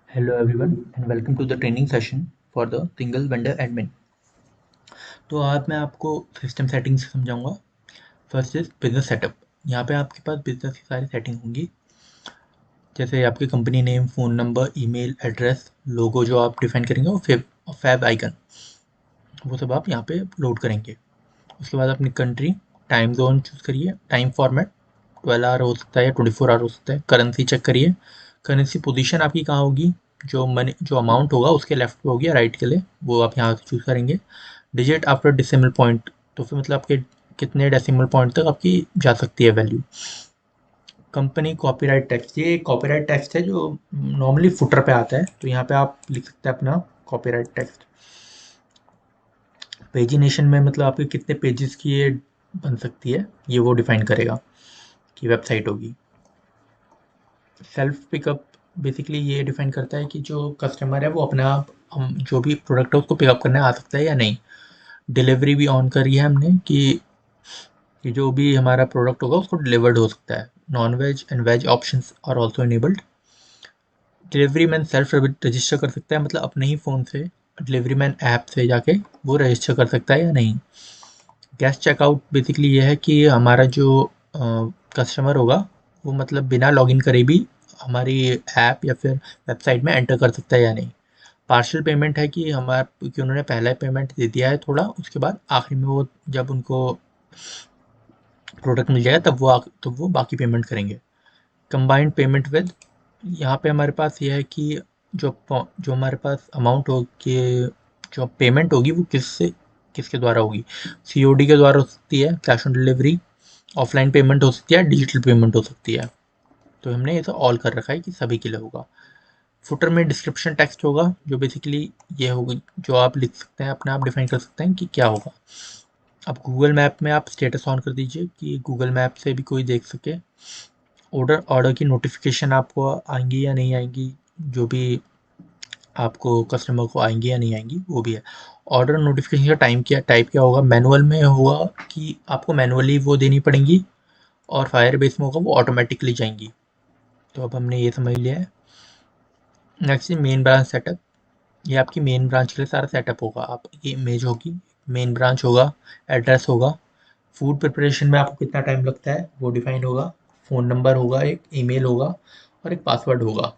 Hello everyone and welcome to the training session for the single vendor admin। तो आज मैं आपको system settings समझाऊंगा। First is business setup. यहाँ पे आपके पास बिजनेस की सारी सेटिंग होंगी, जैसे आपकी company name, phone number, email address, logo जो आप डिफाइन करेंगे और फैब आइकन, वो सब आप यहाँ पे लोड करेंगे। उसके बाद अपनी कंट्री, टाइम जोन चूज़ करिए, टाइम फॉर्मेट 12 आवर हो सकता है या 24 आवर हो सकता है। करेंसी चेक करिए, करेंसी पोजीशन आपकी कहाँ होगी, जो अमाउंट होगा उसके लेफ्ट पे होगी या राइट के लिए, वो आप यहाँ से चूज़ करेंगे। डिजिट आफ्टर डेसिमल पॉइंट, तो फिर मतलब आपके कितने डेसिमल पॉइंट तक आपकी जा सकती है वैल्यू। कंपनी कॉपीराइट टैक्स, ये कॉपीराइट टैक्स है जो नॉर्मली फुटर पे आता है, तो यहाँ पे आप लिख सकते हैं अपना कॉपीराइट टैक्स। पेजिनेशन में मतलब आपके कितने पेजेस की ये बन सकती है, ये वो डिफाइन करेगा कि वेबसाइट होगी। सेल्फ पिकअप बेसिकली ये डिफाइन करता है कि जो कस्टमर है वो अपने आप जो भी प्रोडक्ट है उसको पिकअप करने आ सकता है या नहीं। डिलीवरी भी ऑन करी है हमने कि जो भी हमारा प्रोडक्ट होगा उसको डिलीवर्ड हो सकता है। Non veg and veg options are also enabled. Delivery man self register कर सकता है, मतलब अपने ही फ़ोन से डिलीवरी मैन ऐप से जाके वो रजिस्टर कर सकता है या नहीं। गैस चेकआउट बेसिकली ये है कि हमारा जो कस्टमर होगा वो मतलब बिना लॉगिन करे भी हमारी ऐप या फिर वेबसाइट में एंटर कर सकता है या नहीं। पार्शियल पेमेंट है कि उन्होंने पहला पेमेंट दे दिया है थोड़ा, उसके बाद आखिरी में वो जब उनको प्रोडक्ट मिल जाएगा तब वो बाकी पेमेंट करेंगे। कंबाइंड पेमेंट विद, यहाँ पे हमारे पास ये है कि जो हमारे पास अमाउंट हो कि जो पेमेंट होगी वो किसके द्वारा होगी। सीओडी के द्वारा हो सकती है, cash on delivery, offline payment हो सकती है, डिजिटल पेमेंट हो सकती है। तो हमने ये सब ऑल कर रखा है कि सभी के लिए होगा। फुटर में डिस्क्रिप्शन टेक्स्ट होगा, जो बेसिकली ये होगी जो आप लिख सकते हैं, अपने आप डिफाइन कर सकते हैं कि क्या होगा। अब गूगल मैप में आप स्टेटस ऑन कर दीजिए कि गूगल मैप से भी कोई देख सके। ऑर्डर की नोटिफिकेशन आपको आएंगी या नहीं आएंगी, जो भी आपको कस्टमर को आएंगी या नहीं आएंगी वो भी है। ऑर्डर नोटिफिकेशन का टाइप क्या होगा, मैनुअल में होगा कि आपको मैनुअली वो देनी पड़ेंगी, और फायर बेस में होगा वो ऑटोमेटिकली जाएंगी। तो अब हमने ये समझ लिया है। नेक्स्ट मेन ब्रांच सेटअप, ये आपकी मेन ब्रांच के लिए सारा सेटअप होगा। आप ये इमेज होगी, मेन ब्रांच होगा, एड्रेस होगा, फूड प्रिपरेशन में आपको कितना टाइम लगता है वो डिफाइन होगा, फ़ोन नंबर होगा, एक ईमेल होगा और एक पासवर्ड होगा।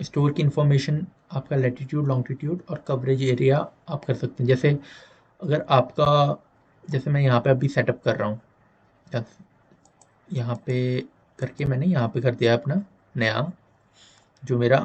स्टोर की इंफॉर्मेशन, आपका लैटिट्यूड, लॉन्गिट्यूड और कवरेज एरिया आप कर सकते हैं। जैसे अगर आपका, जैसे मैं यहाँ पे अभी सेटअप कर रहा हूँ, यहाँ पे करके मैंने यहाँ पे कर दिया अपना नया जो मेरा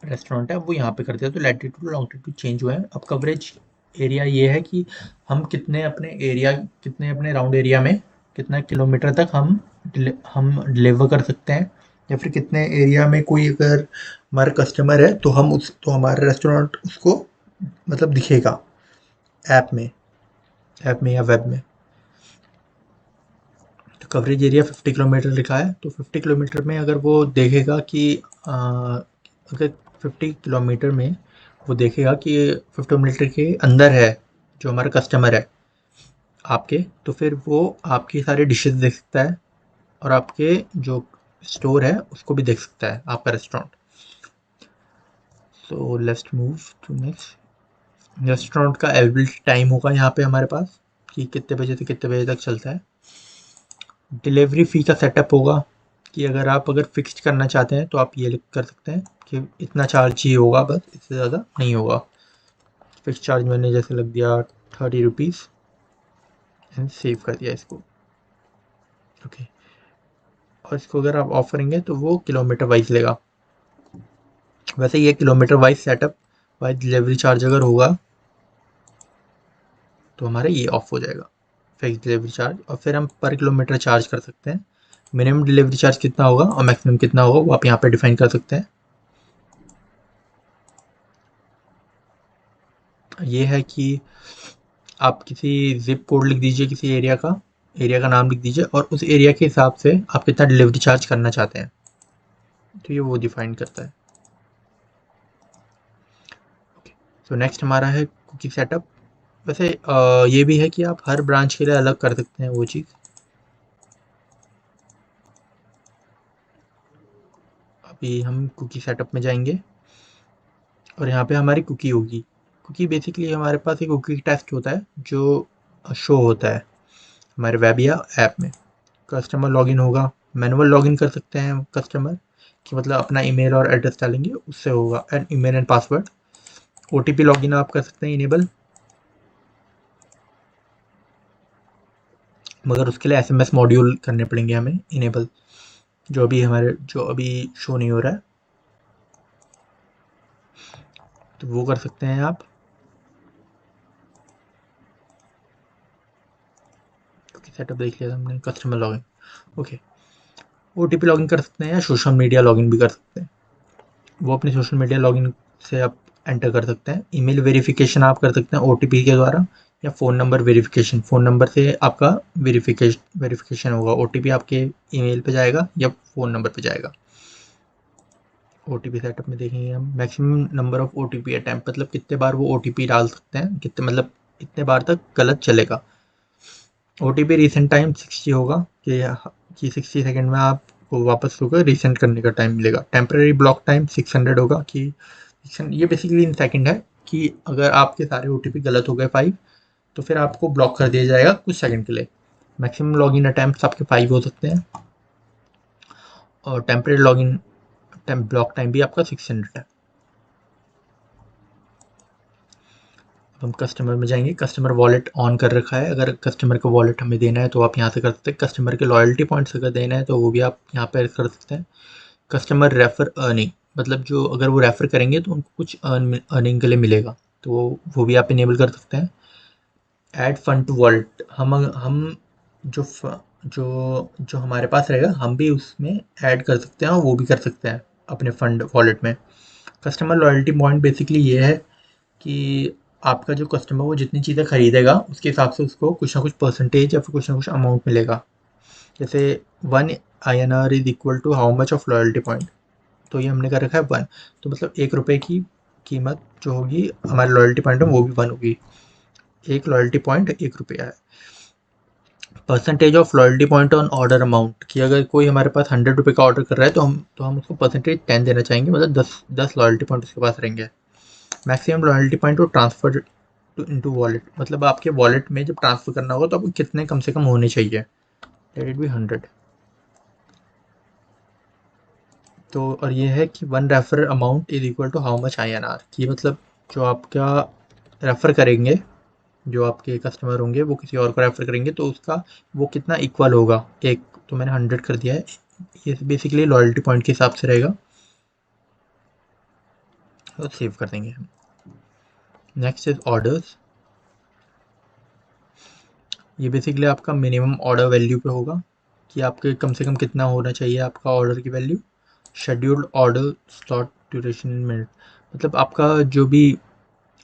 रेस्टोरेंट है वो यहाँ पे कर दिया, तो लैटिट्यूड लॉन्गिट्यूड चेंज हुआ है। अब कवरेज एरिया ये है कि हम कितने अपने राउंड एरिया में कितना किलोमीटर तक हम डिलीवर कर सकते हैं, या फिर कितने एरिया में कोई अगर हमारा कस्टमर है तो हमारा रेस्टोरेंट उसको मतलब दिखेगा ऐप में ऐप में या वेब में। तो कवरेज एरिया 50 किलोमीटर लिखा है, तो 50 किलोमीटर में अगर वो देखेगा कि अगर 50 किलोमीटर में वो देखेगा कि 50 किलोमीटर के अंदर है जो हमारा कस्टमर है आपके, तो फिर वो आपकी सारी डिशेस देख सकता है और आपके जो स्टोर है उसको भी देख सकता है, आपका restaurant. So let's move to next. Restaurant का अवेलेबिलिटी टाइम होगा यहाँ पे हमारे पास कि कितने बजे से कितने बजे तक चलता है। डिलीवरी फ़ी का सेटअप होगा कि अगर फिक्स्ड करना चाहते हैं तो आप ये कर सकते हैं कि इतना चार्ज ही होगा, बस इससे ज़्यादा नहीं होगा। फिक्स चार्ज मैंने जैसे लग दिया 30 रुपीज़ एंड सेव कर दिया इसको। ओके, और इसको अगर आप ऑफ करेंगे तो वो किलोमीटर वाइज लेगा। वैसे ये kilometre wise setup wise delivery charge अगर होगा तो हमारा ये ऑफ हो जाएगा, फिक्स डिलीवरी चार्ज। और फिर हम पर किलोमीटर चार्ज कर सकते हैं। मिनिमम डिलीवरी चार्ज कितना होगा और मैक्सिमम कितना होगा वो आप यहाँ पे डिफाइन कर सकते हैं। ये है कि आप किसी ज़िप कोड लिख दीजिए, किसी एरिया का नाम लिख दीजिए और उस एरिया के हिसाब से आप कितना डिलीवरी चार्ज करना चाहते हैं, तो ये वो डिफाइन करता है। तो नेक्स्ट हमारा है कुकी सेटअप। वैसे ये भी है कि आप हर ब्रांच के लिए अलग कर सकते हैं वो चीज़। अभी हम कुकी सेटअप में जाएंगे और यहाँ पे हमारी कुकी होगी। कुकी बेसिकली हमारे पास एक कुकी टेस्ट होता है जो शो होता है हमारे वेब या ऐप में। कस्टमर लॉगिन होगा, मैनुअल लॉगिन कर सकते हैं कस्टमर कि मतलब अपना ईमेल और एड्रेस डालेंगे उससे होगा, and email and password. OTP login आप कर सकते हैं इनेबल, मगर उसके लिए एसएमएस मॉड्यूल करने पड़ेंगे हमें इनेबल, जो अभी शो नहीं हो रहा है, तो वो कर सकते हैं आप। क्योंकि सेटअप देख लिया हमने, customer login, okay. OTP login कर सकते हैं या सोशल मीडिया लॉगिन भी कर सकते हैं। वो अपने सोशल मीडिया लॉगिन से आप एंटर कर सकते हैं। ईमेल वेरिफिकेशन आप कर सकते हैं ओटीपी के द्वारा, या phone number verification, phone number से आपका वेरिफिकेशन होगा। ओटीपी आपके ईमेल पे जाएगा या फ़ोन नंबर पे जाएगा। ओटीपी सेटअप में देखेंगे हम maximum number of OTP attempt, मतलब कितने बार वो ओटीपी डाल सकते हैं, कितने मतलब इतने बार तक गलत चलेगा। ओटीपी रिसेंट टाइम 60 होगा कि 60 सेकंड में आपको वापस होकर रिसेंट करने का टाइम मिलेगा। टेम्परेरी ब्लॉक टाइम 600 होगा कि ये बेसिकली इन सेकंड है कि अगर आपके सारे ओटीपी गलत हो गए 5, तो फिर आपको ब्लॉक कर दिया जाएगा कुछ सेकंड के लिए। मैक्सिमम लॉगिन अटैम्प्ट्स आपके 5 हो सकते हैं, और टेम्परेरी लॉगिन ब्लॉक टाइम भी आपका 600 है। अब हम कस्टमर में जाएंगे। कस्टमर वॉलेट ऑन कर रखा है, अगर कस्टमर का वॉलेट हमें देना है तो आप यहाँ से कर सकते हैं। कस्टमर के लॉयल्टी पॉइंट्स अगर देना है तो वो भी आप यहाँ पर कर सकते हैं। कस्टमर रेफर अर्निंग, मतलब जो अगर वो रेफर करेंगे तो उनको कुछ अर्निंग के लिए मिलेगा, तो वो भी आप इनेबल कर सकते हैं। ऐड फंड टू वॉलेट, हम जो जो हमारे पास रहेगा हम भी उसमें ऐड कर सकते हैं और वो भी कर सकते हैं अपने फंड वॉलेट में। कस्टमर लॉयल्टी पॉइंट बेसिकली ये है कि आपका जो कस्टमर वो जितनी चीज़ें खरीदेगा उसके हिसाब से उसको कुछ ना कुछ परसेंटेज या फिर कुछ ना कुछ अमाउंट मिलेगा। जैसे 1 INR is equal to how much of loyalty point, तो ये हमने कर रखा है 1, तो मतलब 1 रुपये की कीमत जो होगी हमारे लॉयल्टी पॉइंट में वो भी 1 होगी। एक लॉयल्टी पॉइंट 1 रुपया है। Percentage of loyalty point on order amount, कि अगर कोई हमारे पास 100 रुपये का ऑर्डर कर रहा है तो हम उसको परसेंटेज 10 देना चाहेंगे, मतलब 10 लॉयल्टी पॉइंट उसके पास रहेंगे। Maximum loyalty point to transfer to into wallet, मतलब आपके वॉलेट में जब ट्रांसफर करना होगा तो आपको कितने कम से कम होने चाहिए, लेट इट बी 100। तो और ये है कि 1 refer amount is equal to how much INR, कि मतलब जो आपका रेफ़र करेंगे, जो आपके कस्टमर होंगे वो किसी और को रेफ़र करेंगे तो उसका वो कितना इक्वल होगा। एक तो मैंने 100 कर दिया है, ये बेसिकली लॉयल्टी पॉइंट के हिसाब से रहेगा, और सेव कर देंगे हम। नेक्स्ट इज ऑर्डर्स, ये बेसिकली आपका मिनिमम ऑर्डर वैल्यू पे होगा कि आपके कम से कम कितना होना चाहिए आपका ऑर्डर की value. Scheduled order slot duration minute, मतलब आपका जो भी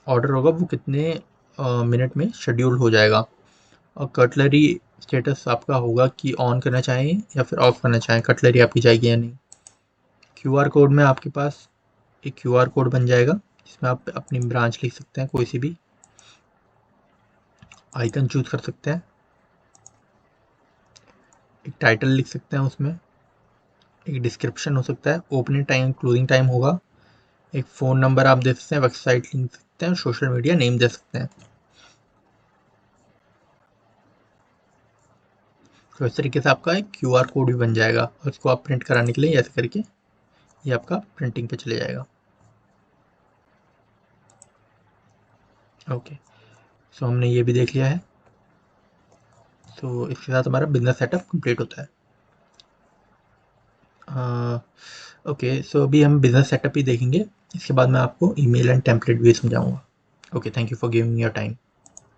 ऑर्डर होगा वो कितने मिनट में शेड्यूल हो जाएगा। और कटलरी स्टेटस आपका होगा कि ऑन करना चाहें या फिर ऑफ करना चाहें, कटलरी आपकी जाएगी या नहीं। क्यूआर कोड में आपके पास एक क्यूआर कोड बन जाएगा जिसमें आप अपनी ब्रांच लिख सकते हैं, कोई सी भी आइकन चूज कर सकते हैं, एक टाइटल लिख सकते हैं उसमें, एक डिस्क्रिप्शन हो सकता है, ओपनिंग टाइम क्लोजिंग टाइम होगा, एक फ़ोन नंबर आप दे सकते हैं, वेबसाइट लिंक दे सकते हैं, सोशल मीडिया नेम दे सकते हैं। तो इस तरीके से आपका एक क्यूआर कोड भी बन जाएगा, और उसको आप प्रिंट कराने के लिए ऐसे करके ये आपका प्रिंटिंग पे चले जाएगा। ओके, सो हमने ये भी देख लिया है। तो इसके साथ हमारा बिजनेस सेटअप कंप्लीट होता है। ओके, सो अभी हम बिजनेस सेटअप ही देखेंगे, इसके बाद मैं आपको ईमेल एंड टेम्पलेट भी समझाऊंगा। Okay, thank you for giving your time.